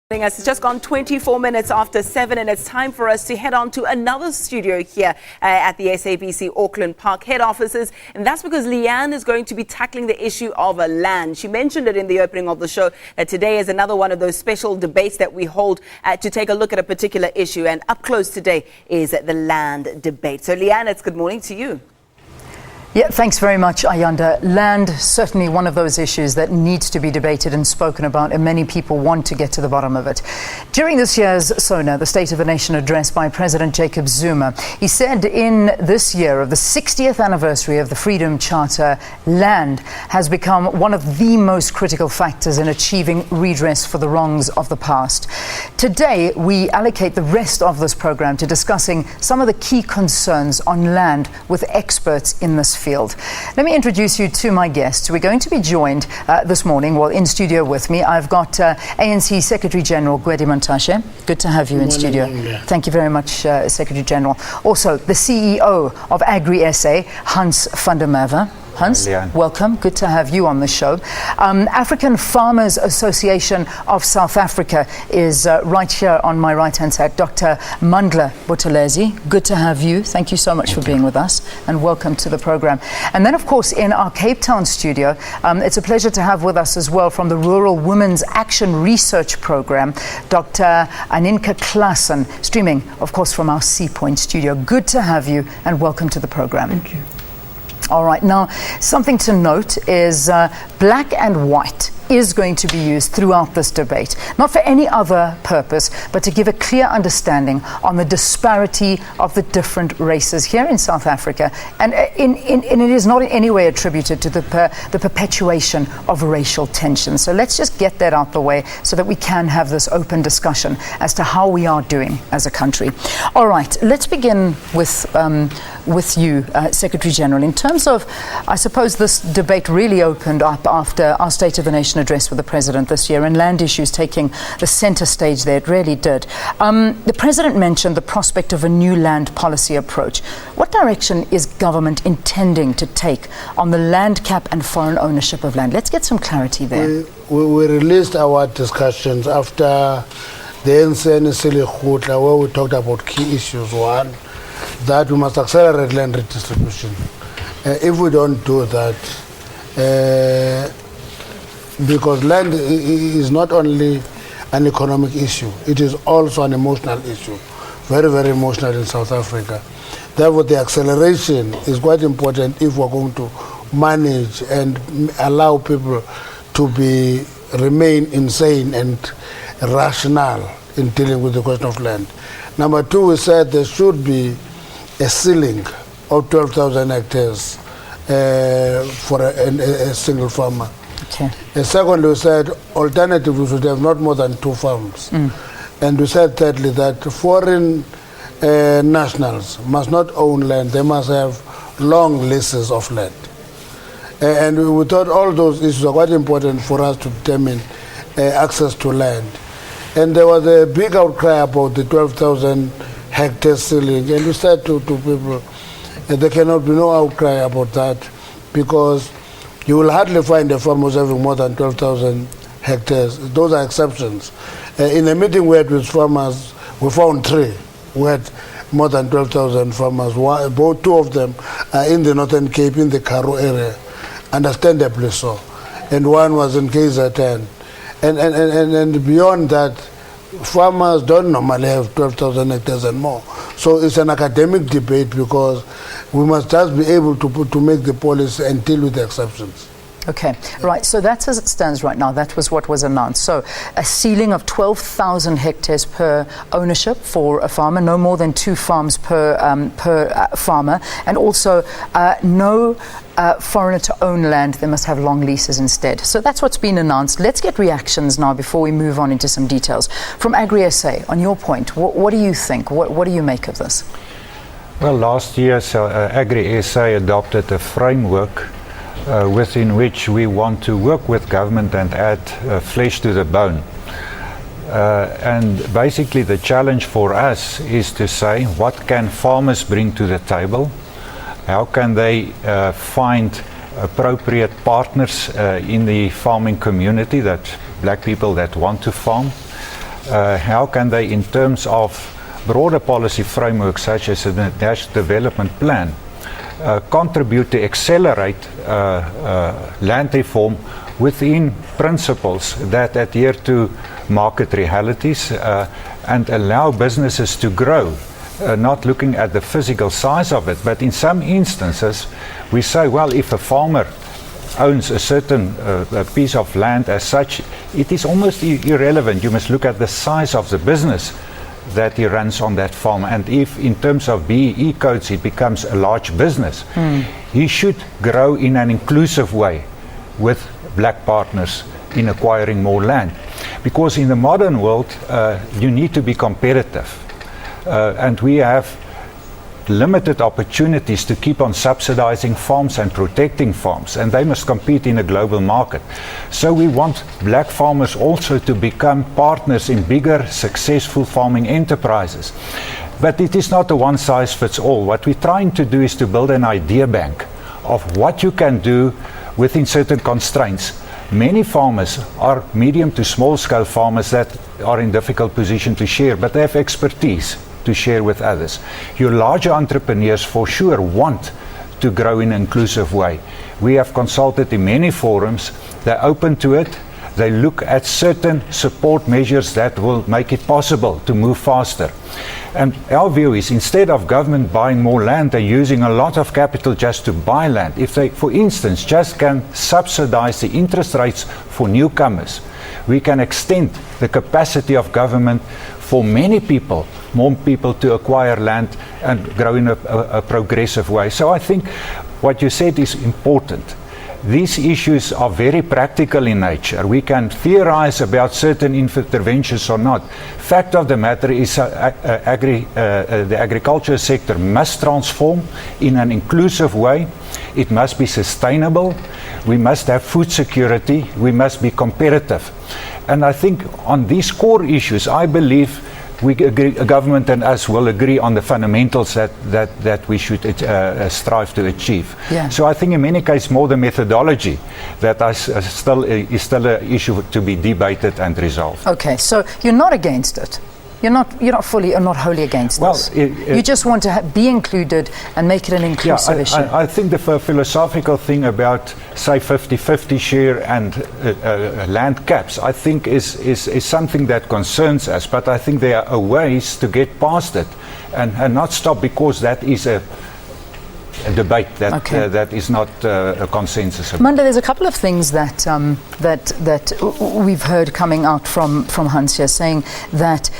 It's just gone 24 minutes after 7 and it's time for us to head on to another studio here at the SABC Auckland Park head offices, and that's because Leanne is going to be tackling the issue of land. She mentioned it in the opening of the show that today is another one of those special debates that we hold to take a look at a particular issue, and up close today is the land debate. So Leanne, it's good morning to you. Yeah, thanks very much, Ayanda. Land, certainly one of those issues that needs to be debated and spoken about, and many people want to get to the bottom of it. During this year's SONA, the State of the Nation address by President Jacob Zuma, he said in this year of the 60th anniversary of the Freedom Charter, land has become one of the most critical factors in achieving redress for the wrongs of the past. Today, we allocate the rest of this program to discussing some of the key concerns on land with experts in this field. Let me introduce you to my guests. We're going to be joined this morning, well, in studio with me. I've got ANC Secretary General Gwede Mantashe. Good to have you in studio. Thank you very much, Secretary General. Also, the CEO of AgriSA, Hans van der Merwe. Hans, welcome. Good to have you on the show. African Farmers Association of South Africa is right here on my right-hand side. Dr. Mandla Buthelezi, good to have you. Thank you so much for being with us, and welcome to the program. And then, of course, in our Cape Town studio, it's a pleasure to have with us as well from the Rural Women's Action Research Program, Dr. Aninka Claasens, streaming, of course, from our Sea Point studio. Good to have you, and welcome to the program. Thank you. All right, now something to note is black and white is going to be used throughout this debate, not for any other purpose, but to give a clear understanding on the disparity of the different races here in South Africa, and it is not in any way attributed to the perpetuation of racial tension. So let's just get that out the way so that we can have this open discussion as to how we are doing as a country. All right, let's begin with you, Secretary General. In terms of, I suppose this debate really opened up after our State of the Nation address with the President this year, and land issues taking the centre stage there. It really did. The President mentioned the prospect of a new land policy approach. What direction is government intending to take on the land cap and foreign ownership of land? Let's get some clarity there. We released our discussions after the NCN where we talked about key issues. One, that we must accelerate land redistribution. If we don't do that, because land is not only an economic issue, it is also an emotional issue, very, very emotional in South Africa. Therefore, the acceleration is quite important if we're going to manage and allow people to remain insane and rational in dealing with the question of land. Number two, we said there should be a ceiling of 12,000 hectares for a single farmer. Okay. Secondly, we said alternatively we should have not more than 2 farms. And we said thirdly that foreign nationals must not own land, they must have long leases of land. And we thought all those issues are quite important for us to determine access to land. And there was a big outcry about the 12,000 hectare ceiling, and we said to people there cannot be no outcry about that, because you will hardly find a farmer having more than 12,000 hectares. Those are exceptions. In a meeting we had with farmers, we found 3 who had more than 12,000 farmers. Both 2 of them are in the Northern Cape, in the Karoo area, understandably so. And 1 was in KZN. And beyond that, farmers don't normally have 12,000 hectares and more. So it's an academic debate, because we must just be able to make the policy and deal with the exceptions. Okay, right. So that's as it stands right now. That was what was announced. So a ceiling of 12,000 hectares per ownership for a farmer, no more than 2 farms per farmer, and also no foreigner to own land. They must have long leases instead. So that's what's been announced. Let's get reactions now before we move on into some details. From AgriSA, on your point, what do you think? What do you make of this? Well, last year AgriSA adopted a framework within which we want to work with government and add flesh to the bone. And basically the challenge for us is to say, what can farmers bring to the table? How can they find appropriate partners in the farming community, that black people that want to farm? how can they, in terms of broader policy frameworks such as the National Development Plan, contribute to accelerate land reform within principles that adhere to market realities and allow businesses to grow, not looking at the physical size of it, but in some instances we say, well, if a farmer owns a certain piece of land as such, it is almost irrelevant. You must look at the size of the business that he runs on that farm, and if in terms of BEE codes it becomes a large business, he should grow in an inclusive way with black partners in acquiring more land, because in the modern world you need to be competitive, and we have limited opportunities to keep on subsidizing farms and protecting farms, and they must compete in a global market. So we want black farmers also to become partners in bigger, successful farming enterprises. But it is not a one-size-fits-all. What we're trying to do is to build an idea bank of what you can do within certain constraints. Many farmers are medium to small scale farmers that are in difficult position to share, but they have expertise to share with others. Your larger entrepreneurs for sure want to grow in an inclusive way. We have consulted in many forums, they're open to it, they look at certain support measures that will make it possible to move faster. And our view is, instead of government buying more land, they're using a lot of capital just to buy land. If they, for instance, just can subsidize the interest rates for newcomers, we can extend the capacity of government for many people, more people to acquire land and grow in a progressive way. So I think what you said is important. These issues are very practical in nature. We can theorize about certain interventions or not. Fact of the matter is the agriculture sector must transform in an inclusive way. It must be sustainable. We must have food security. We must be competitive. And I think on these core issues, I believe we agree, government and us will agree on the fundamentals that we should strive to achieve. Yeah. So I think in many cases more the methodology that is still an issue to be debated and resolved. Okay, so you're not against it. You're not fully or not wholly against this. You just want to be included and make it an inclusive issue. I think the philosophical thing about, say, 50-50 share and land caps, I think is something that concerns us. But I think there are ways to get past it and not stop, because that is a debate that is not a consensus. Mandla, there's a couple of things that we've heard coming out from Hans here, saying that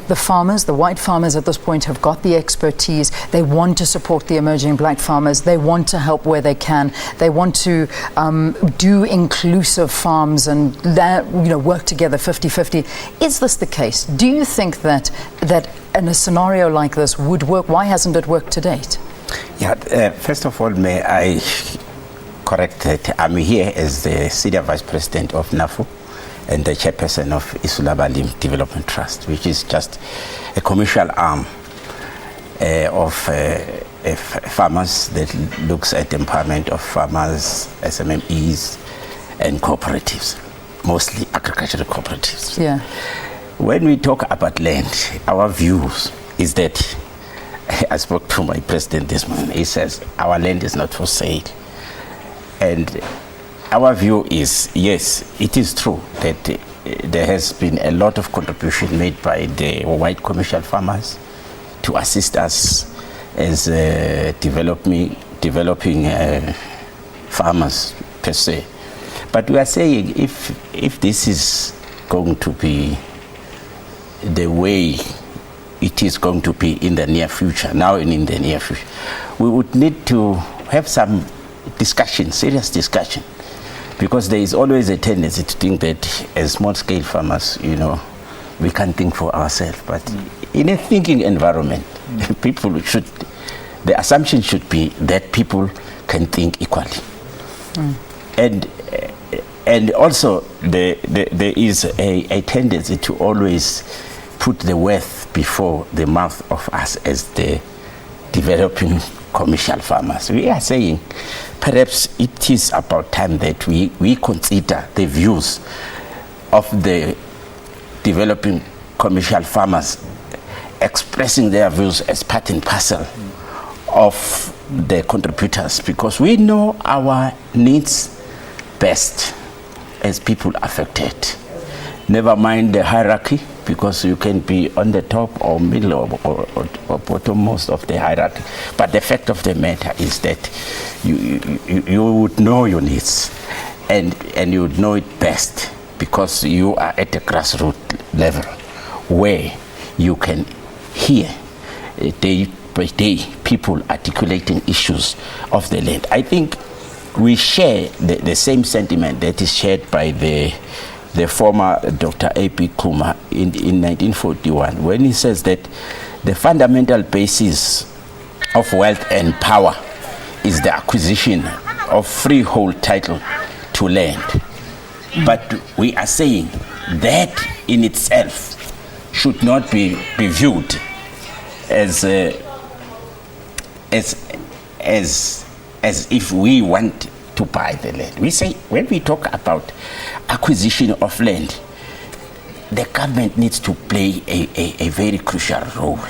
the farmers, the white farmers at this point, have got the expertise. They want to support the emerging black farmers. They want to help where they can. They want to do inclusive farms and work together 50-50. Is this the case? Do you think that in a scenario like this would work? Why hasn't it worked to date? Yeah, first of all, may I correct that I'm here as the Senior Vice President of NAFU and the Chairperson of Isulabalim Development Trust, which is just a commercial arm of farmers that looks at the empowerment of farmers, SMMEs and cooperatives, mostly agricultural cooperatives. Yeah. When we talk about land, our views is that I spoke to my president this morning. He says our land is not for sale. And our view is, yes, it is true that there has been a lot of contribution made by the white commercial farmers to assist us as developing farmers per se. But we are saying if this is going to be the way it is going to be in the near future, now and in the near future, we would need to have some discussion, serious discussion, because there is always a tendency to think that as small-scale farmers, we can't think for ourselves. But in a thinking environment, the assumption should be that people can think equally. And also there is a tendency to always put the wealth before the mouth of us as the developing commercial farmers. We are saying perhaps it is about time that we consider the views of the developing commercial farmers expressing their views as part and parcel of the contributors, because we know our needs best as people affected. Never mind the hierarchy, because you can be on the top or middle or bottommost of the hierarchy. But the fact of the matter is that you would know your needs, and you would know it best because you are at the grassroots level where you can hear day by day people articulating issues of the land. I think we share the same sentiment that is shared by the former Dr. A.P. Kuma in 1941, when he says that the fundamental basis of wealth and power is the acquisition of freehold title to land. But we are saying that in itself should not be viewed as if we want to buy the land. We say when we talk about acquisition of land, the government needs to play a very crucial role.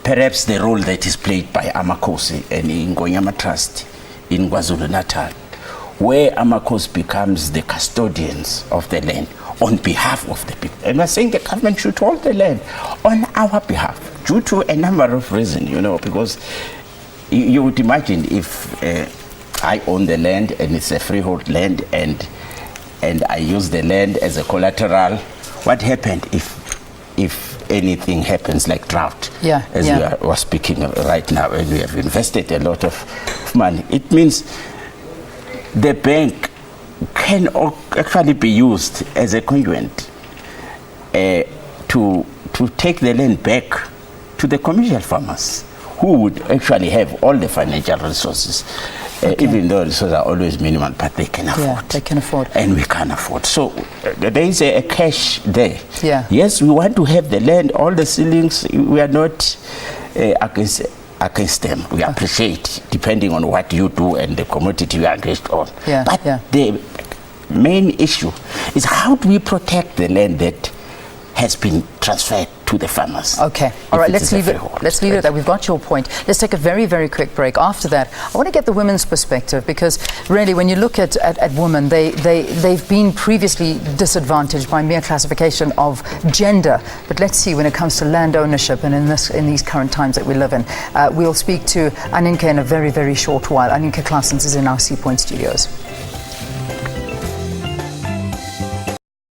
Perhaps the role that is played by Amakosi and Ingonyama Trust in KwaZulu-Natal, where Amakosi becomes the custodians of the land on behalf of the people. And we're saying the government should hold the land on our behalf due to a number of reasons, because you would imagine if I own the land and it's a freehold land and I use the land as a collateral, what happened if anything happens like drought, as we are speaking right now, and we have invested a lot of money? It means the bank can actually be used as a conduit to take the land back to the commercial farmers, who would actually have all the financial resources, even though resources are always minimal, but they can afford. Yeah, they can afford. And we can afford. So there is a cash there. Yeah. Yes, we want to have the land, all the ceilings. We are not against them. We appreciate, depending on what you do and the commodity you are engaged on. Yeah, but the main issue is, how do we protect the land that has been transferred to the farmers? Okay, all right, let's leave it at that. We've got your point. Let's take a very, very quick break. After that, I want to get the women's perspective, because really when you look at women, they've been previously disadvantaged by mere classification of gender. But let's see, when it comes to land ownership and in these current times that we live in, we'll speak to Aninka in a very, very short while. Aninka Claasens is in our C Point studios.